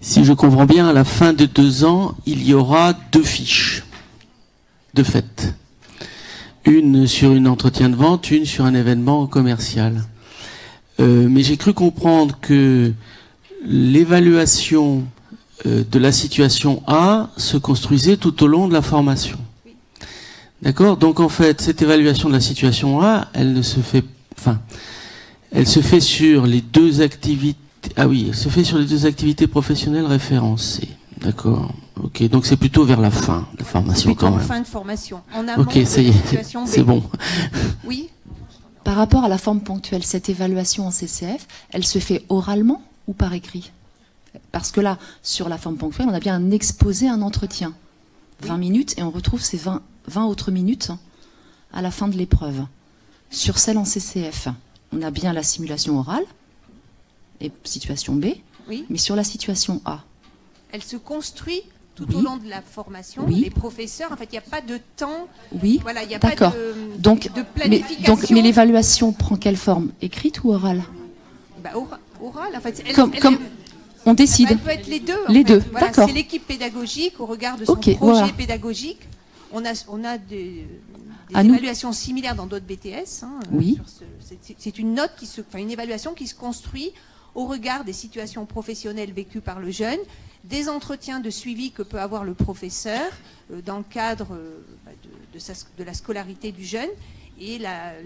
Si je comprends bien, à la fin de 2 ans, il y aura 2 fiches, de fait. Une sur un entretien de vente, une sur un événement commercial. Mais j'ai cru comprendre que l'évaluation de la situation A se construisait tout au long de la formation. D'accord? Donc en fait, cette évaluation de la situation A, elle se fait sur les 2 activités. Ah oui, elle se fait sur les 2 activités professionnelles référencées. D'accord. Ok, donc c'est plutôt vers la fin de la formation quand même. En fin de formation. En amont ok, ça y est, c'est bon. Oui. Par rapport à la forme ponctuelle, cette évaluation en CCF, elle se fait oralement ou par écrit? Parce que là, sur la forme ponctuelle, on a bien un exposé, un entretien. 20 minutes, et on retrouve ces 20 autres minutes à la fin de l'épreuve. Sur celle en CCF, on a bien la simulation orale, et situation B, oui. Mais sur la situation A. Elle se construit tout au long de la formation. Oui. Les professeurs, en fait, il n'y a pas de temps. Oui, voilà, il n'y a pas de planification. Mais l'évaluation prend quelle forme? Écrite ou orale? Orale, en fait. On décide. Elle peut être les deux. Les deux, voilà, d'accord. C'est l'équipe pédagogique au regard de son projet pédagogique. On a des évaluations similaires dans d'autres BTS. Oui. C'est une une évaluation qui se construit au regard des situations professionnelles vécues par le jeune, des entretiens de suivi que peut avoir le professeur dans le cadre de la scolarité du jeune, et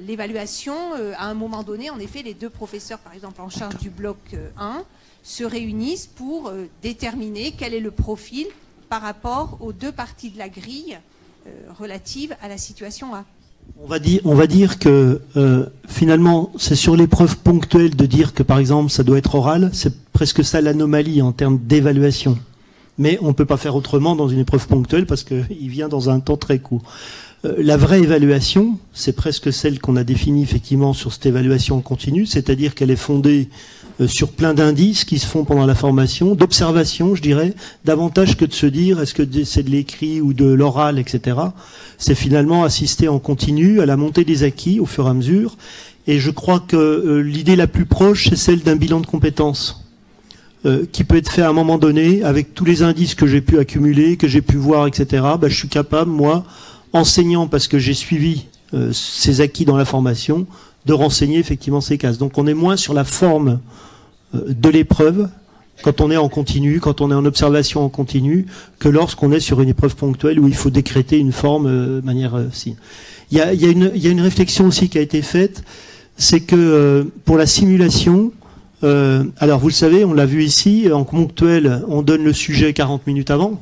l'évaluation, à un moment donné, en effet, les 2 professeurs, par exemple, en charge du bloc 1, se réunissent pour déterminer quel est le profil par rapport aux 2 parties de la grille relative à la situation A. On va dire que finalement, c'est sur l'épreuve ponctuelle de dire que par exemple ça doit être oral, c'est presque ça l'anomalie en termes d'évaluation. Mais on ne peut pas faire autrement dans une épreuve ponctuelle parce qu'il vient dans un temps très court. La vraie évaluation, c'est presque celle qu'on a définie effectivement sur cette évaluation continue, c'est-à-dire qu'elle est fondée sur plein d'indices qui se font pendant la formation, d'observation, je dirais, davantage que de se dire est-ce que c'est de l'écrit ou de l'oral, etc. C'est finalement assister en continu à la montée des acquis au fur et à mesure. Et je crois que l'idée la plus proche, c'est celle d'un bilan de compétences qui peut être fait à un moment donné avec tous les indices que j'ai pu accumuler, que j'ai pu voir, etc. Je suis capable, moi, enseignant parce que j'ai suivi ces acquis dans la formation, de renseigner effectivement ces cases. Donc on est moins sur la forme de l'épreuve quand on est en continu, quand on est en observation en continu, que lorsqu'on est sur une épreuve ponctuelle où il faut décréter une forme de manière... Il y a une réflexion aussi qui a été faite, c'est que pour la simulation, alors vous le savez, on l'a vu ici, en ponctuel, on donne le sujet 40 minutes avant.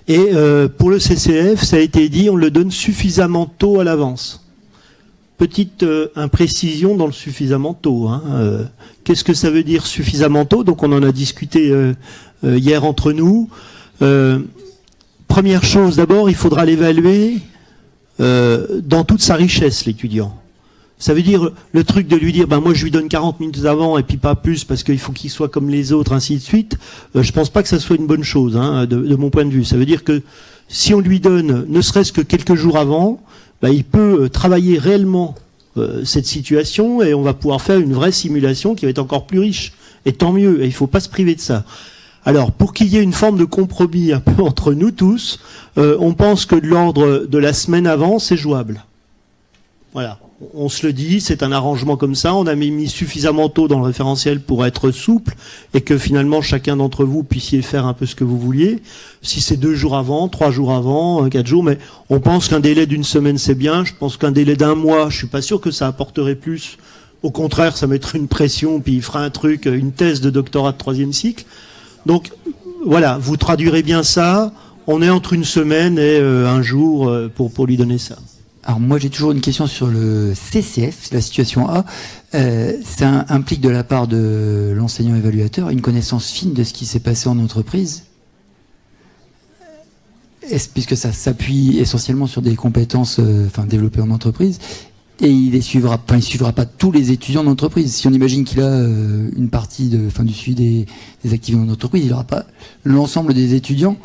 Et pour le CCF, ça a été dit, on le donne suffisamment tôt à l'avance. Petite imprécision dans le suffisamment tôt. Qu'est-ce que ça veut dire suffisamment tôt? Donc on en a discuté hier entre nous. Première chose, d'abord, il faudra l'évaluer dans toute sa richesse, l'étudiant. Ça veut dire le truc de lui dire, moi je lui donne 40 minutes avant et puis pas plus parce qu'il faut qu'il soit comme les autres, ainsi de suite. Je pense pas que ça soit une bonne chose, de mon point de vue. Ça veut dire que si on lui donne, ne serait-ce que quelques jours avant, il peut travailler réellement cette situation et on va pouvoir faire une vraie simulation qui va être encore plus riche. Et tant mieux, et il ne faut pas se priver de ça. Alors, pour qu'il y ait une forme de compromis un peu entre nous tous, on pense que de l'ordre de la semaine avant, c'est jouable. Voilà, on se le dit, c'est un arrangement comme ça, on a mis suffisamment tôt dans le référentiel pour être souple et que finalement chacun d'entre vous puissiez faire un peu ce que vous vouliez. Si c'est 2 jours avant, 3 jours avant, 4 jours, mais on pense qu'un délai d'1 semaine c'est bien, je pense qu'un délai d'1 mois, je suis pas sûr que ça apporterait plus. Au contraire, ça mettrait une pression, puis il fera un truc, une thèse de doctorat de 3e cycle. Donc voilà, vous traduirez bien ça, on est entre 1 semaine et 1 jour pour lui donner ça. Alors moi j'ai toujours une question sur le CCF, la situation A. Ça implique de la part de l'enseignant évaluateur une connaissance fine de ce qui s'est passé en entreprise, puisque ça s'appuie essentiellement sur des compétences développées en entreprise, et il suivra pas tous les étudiants d'entreprise. Si on imagine qu'il a une partie du suivi des activités en entreprise, il n'aura pas l'ensemble des étudiants,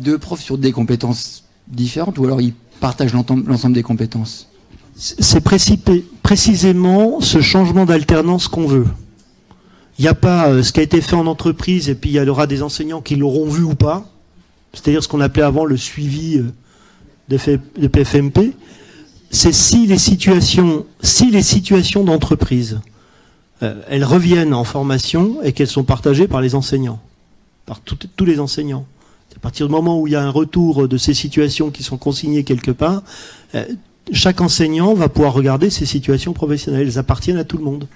2 profs sur des compétences différentes, ou alors il partage l'ensemble des compétences. C'est précisément ce changement d'alternance qu'on veut. Il n'y a pas ce qui a été fait en entreprise et puis il y aura des enseignants qui l'auront vu ou pas. C'est-à-dire ce qu'on appelait avant le suivi de PFMP. C'est si les situations d'entreprise, elles reviennent en formation et qu'elles sont partagées par les enseignants, par tous les enseignants. À partir du moment où il y a un retour de ces situations qui sont consignées quelque part, chaque enseignant va pouvoir regarder ces situations professionnelles. Elles appartiennent à tout le monde.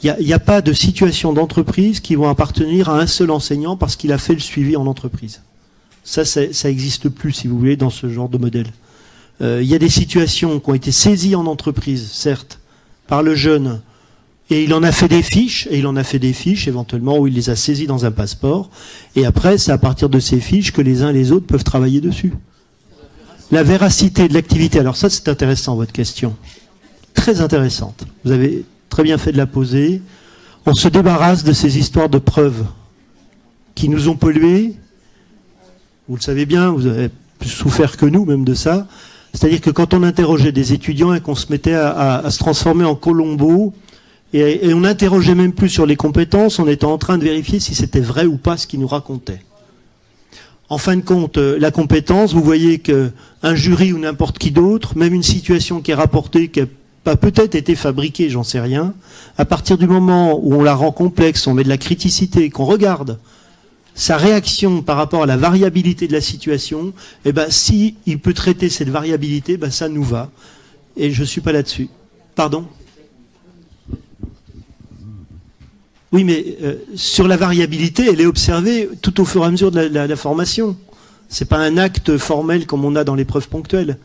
Il n'y a pas de situation d'entreprise qui vont appartenir à un seul enseignant parce qu'il a fait le suivi en entreprise. Ça n'existe plus, si vous voulez, dans ce genre de modèle. Il y a des situations qui ont été saisies en entreprise, certes, par le jeune, et il en a fait des fiches, éventuellement, où il les a saisies dans un passeport, et après, c'est à partir de ces fiches que les uns et les autres peuvent travailler dessus. La véracité de l'activité, alors ça, c'est intéressant, votre question. Très intéressante. Vous avez très bien fait de la poser. On se débarrasse de ces histoires de preuves qui nous ont pollués. Vous le savez bien, vous avez plus souffert que nous, même de ça. C'est-à-dire que quand on interrogeait des étudiants et qu'on se mettait à se transformer en Colombo, et on n'interrogeait même plus sur les compétences, on était en train de vérifier si c'était vrai ou pas ce qu'ils nous racontaient. En fin de compte, la compétence, vous voyez qu'un jury ou n'importe qui d'autre, même une situation qui est rapportée, qui a peut-être été fabriquée, j'en sais rien, à partir du moment où on la rend complexe, on met de la criticité, qu'on regarde sa réaction par rapport à la variabilité de la situation, eh ben, si il peut traiter cette variabilité, ben, ça nous va. Et je suis pas là-dessus. Pardon ? Oui, mais sur la variabilité, elle est observée tout au fur et à mesure de la formation. C'est pas un acte formel comme on a dans l'épreuve ponctuelle.